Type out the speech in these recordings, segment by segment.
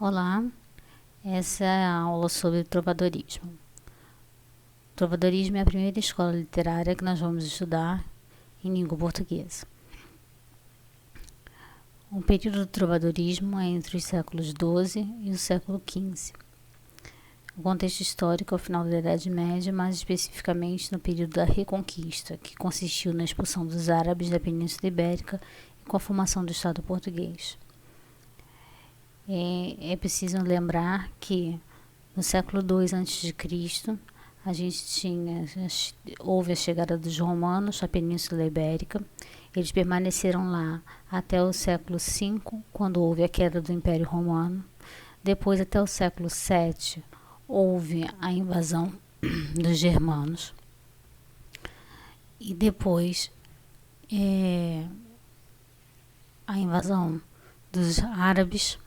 Olá, essa é a aula sobre trovadorismo. Trovadorismo é a primeira escola literária que nós vamos estudar em língua portuguesa. O período do trovadorismo é entre os séculos XII e o século XV. O contexto histórico é o final da Idade Média, mais especificamente no período da Reconquista, que consistiu na expulsão dos árabes da Península Ibérica e com a formação do Estado português. É preciso lembrar que no século II a.C., houve a chegada dos romanos à Península Ibérica. Eles permaneceram lá até o século V, quando houve a queda do Império Romano. Depois, até o século VII, houve a invasão dos germanos. E depois, a invasão dos árabes,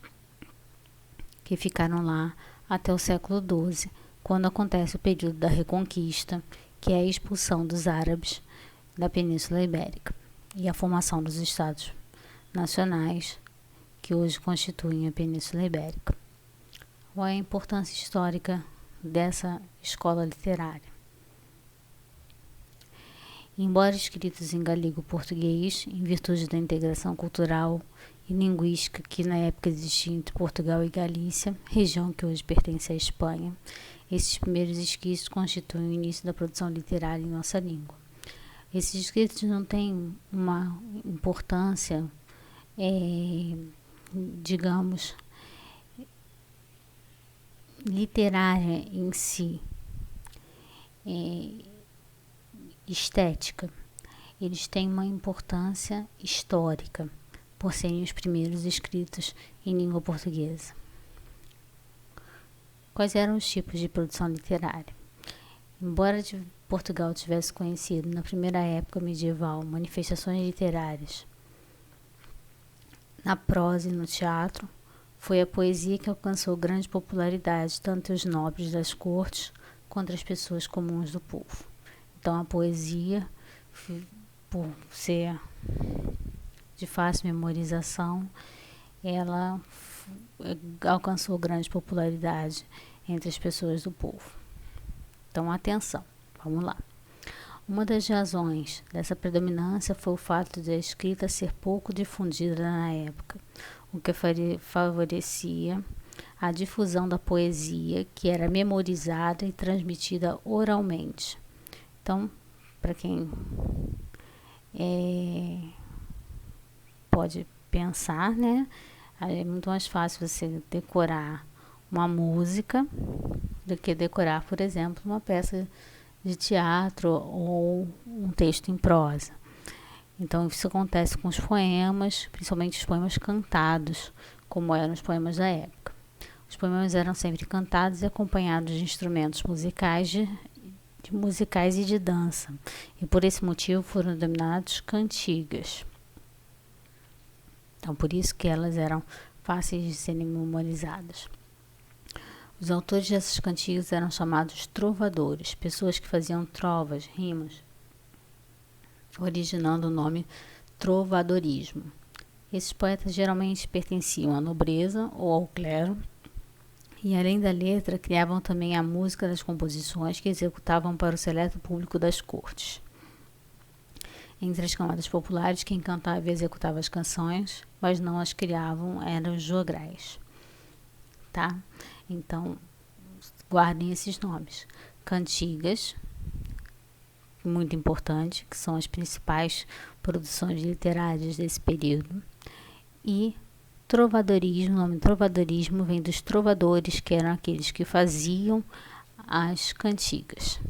que ficaram lá até o século XII, quando acontece o período da Reconquista, que é a expulsão dos árabes da Península Ibérica e a formação dos estados nacionais que hoje constituem a Península Ibérica. Qual é a importância histórica dessa escola literária? Embora escritos em galego-português, em virtude da integração cultural e linguística que na época existia entre Portugal e Galícia, região que hoje pertence à Espanha, esses primeiros escritos constituem o início da produção literária em nossa língua. Esses escritos não têm uma importância, literária em si, estética. Eles têm uma importância histórica, por serem os primeiros escritos em língua portuguesa. Quais eram os tipos de produção literária? Embora Portugal tivesse conhecido, na primeira época medieval, manifestações literárias na prosa e no teatro, foi a poesia que alcançou grande popularidade, tanto os nobres das cortes quanto as pessoas comuns do povo. Então, a poesia, por ser de fácil memorização, ela alcançou grande popularidade entre as pessoas do povo. Então, atenção, vamos lá. Uma das razões dessa predominância foi o fato de a escrita ser pouco difundida na época, o que favorecia a difusão da poesia, que era memorizada e transmitida oralmente. Então, para quem pode pensar, né? É muito mais fácil você decorar uma música do que decorar, por exemplo, uma peça de teatro ou um texto em prosa. Então, isso acontece com os poemas, principalmente os poemas cantados, como eram os poemas da época. Os poemas eram sempre cantados e acompanhados de instrumentos musicais e de dança, e por esse motivo foram denominados cantigas. Então, por isso que elas eram fáceis de serem memorizadas. Os autores dessas cantigas eram chamados trovadores, pessoas que faziam trovas, rimas, originando o nome trovadorismo. Esses poetas geralmente pertenciam à nobreza ou ao clero, e além da letra, criavam também a música das composições que executavam para o seleto público das cortes. Entre as camadas populares, quem cantava e executava as canções, mas não as criavam, eram os jograis. Tá? Então, guardem esses nomes. Cantigas, muito importante, que são as principais produções literárias desse período. E trovadorismo, o nome trovadorismo vem dos trovadores, que eram aqueles que faziam as cantigas.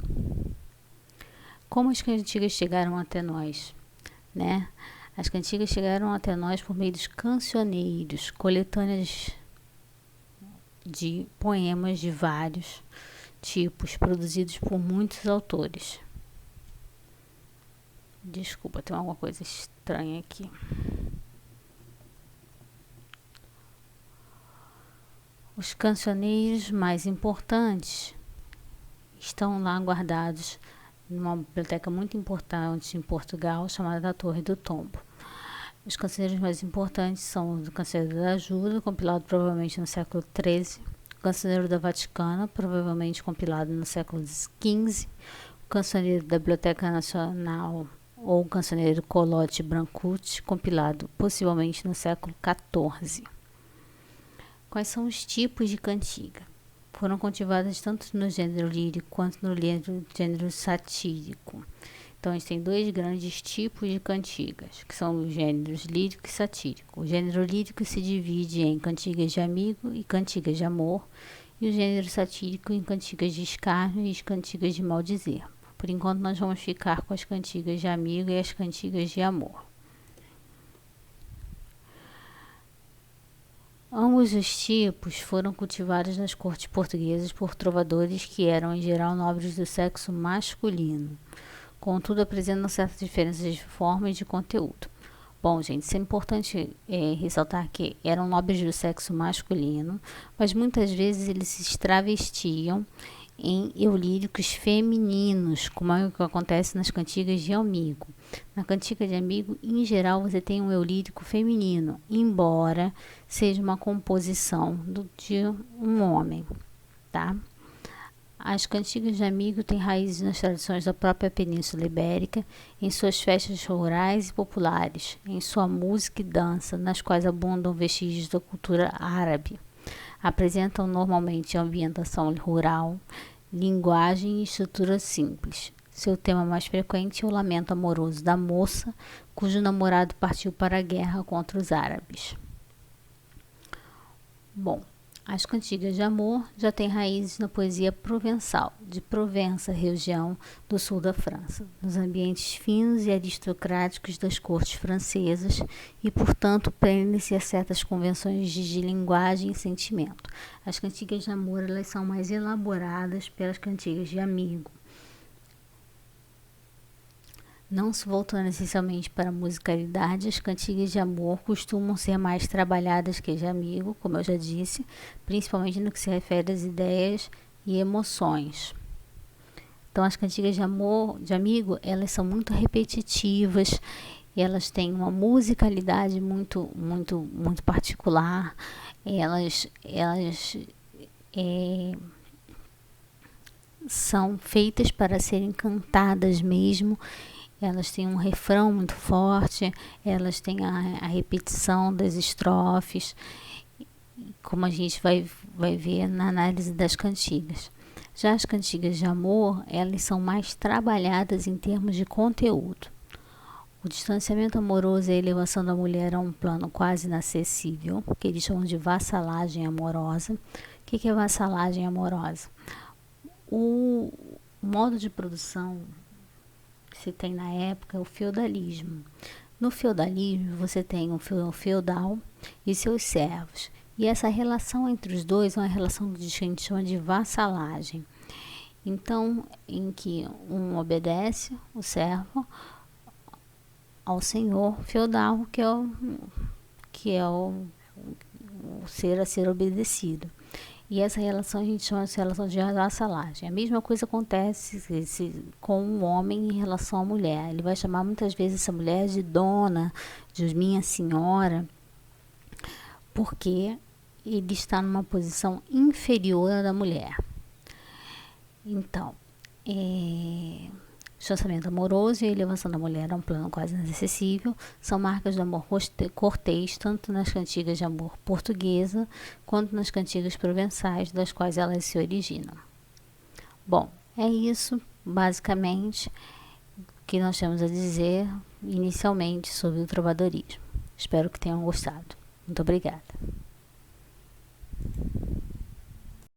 Como as cantigas chegaram até nós, né? As cantigas chegaram até nós por meio dos cancioneiros, coletâneas de poemas de vários tipos, produzidos por muitos autores. Desculpa, tem alguma coisa estranha aqui. Os cancioneiros mais importantes estão lá guardados numa biblioteca muito importante em Portugal, chamada da Torre do Tombo. Os cancioneiros mais importantes são o Cancioneiro da Ajuda, compilado provavelmente no século XIII, o Cancioneiro da Vaticana, provavelmente compilado no século XV, o Cancioneiro da Biblioteca Nacional ou o Cancioneiro Colote Brancucci, compilado possivelmente no século XIV. Quais são os tipos de cantiga? Foram cultivadas tanto no gênero lírico quanto no gênero satírico. Então, a gente tem dois grandes tipos de cantigas, que são os gêneros lírico e satírico. O gênero lírico se divide em cantigas de amigo e cantigas de amor, e o gênero satírico em cantigas de escárnio e cantigas de maldizer. Por enquanto, nós vamos ficar com as cantigas de amigo e as cantigas de amor. Ambos os tipos foram cultivados nas cortes portuguesas por trovadores que eram, em geral, nobres do sexo masculino. Contudo, apresentam certas diferenças de forma e de conteúdo. Bom, gente, isso é importante ressaltar que eram nobres do sexo masculino, mas muitas vezes eles se travestiam em eulíricos femininos, como é o que acontece nas cantigas de amigo. Na cantiga de amigo, em geral, você tem um eulírico feminino, embora seja uma composição de um homem, tá? As cantigas de amigo têm raízes nas tradições da própria Península Ibérica, em suas festas rurais e populares, em sua música e dança, nas quais abundam vestígios da cultura árabe. Apresentam normalmente ambientação rural, linguagem e estrutura simples. Seu tema mais frequente é o lamento amoroso da moça, cujo namorado partiu para a guerra contra os árabes. Bom, as cantigas de amor já têm raízes na poesia provençal, de Provença, região do sul da França, nos ambientes finos e aristocráticos das cortes francesas e, portanto, prendem-se a certas convenções de linguagem e sentimento. As cantigas de amor elas são mais elaboradas pelas cantigas de amigo, não se voltando essencialmente para a musicalidade. As cantigas de amor costumam ser mais trabalhadas que de amigo, como eu já disse, principalmente no que se refere às ideias e emoções. Então, as cantigas de amor, de amigo, elas são muito repetitivas, elas têm uma musicalidade muito particular, elas são feitas para serem cantadas mesmo. Elas têm um refrão muito forte, elas têm a repetição das estrofes, como a gente vai ver na análise das cantigas. Já as cantigas de amor, elas são mais trabalhadas em termos de conteúdo. O distanciamento amoroso e a elevação da mulher a um plano quase inacessível, que eles chamam de vassalagem amorosa. O que é vassalagem amorosa? O modo de produção que se tem na época é o feudalismo. No feudalismo, você tem um feudal e seus servos. E essa relação entre os dois é uma relação que a gente chama de vassalagem. Então, em que um obedece, o servo, ao senhor feudal, que é o ser a ser obedecido. E essa relação a gente chama de relação de vassalagem. A mesma coisa acontece com o homem em relação à mulher. Ele vai chamar muitas vezes essa mulher de dona, de minha senhora, porque ele está numa posição inferior à da mulher. Então, distanciamento amoroso e a elevação da mulher a um plano quase inacessível são marcas do amor cortês, tanto nas cantigas de amor portuguesa quanto nas cantigas provençais, das quais elas se originam. Bom, é isso, basicamente, que nós temos a dizer inicialmente sobre o trovadorismo. Espero que tenham gostado. Muito obrigada.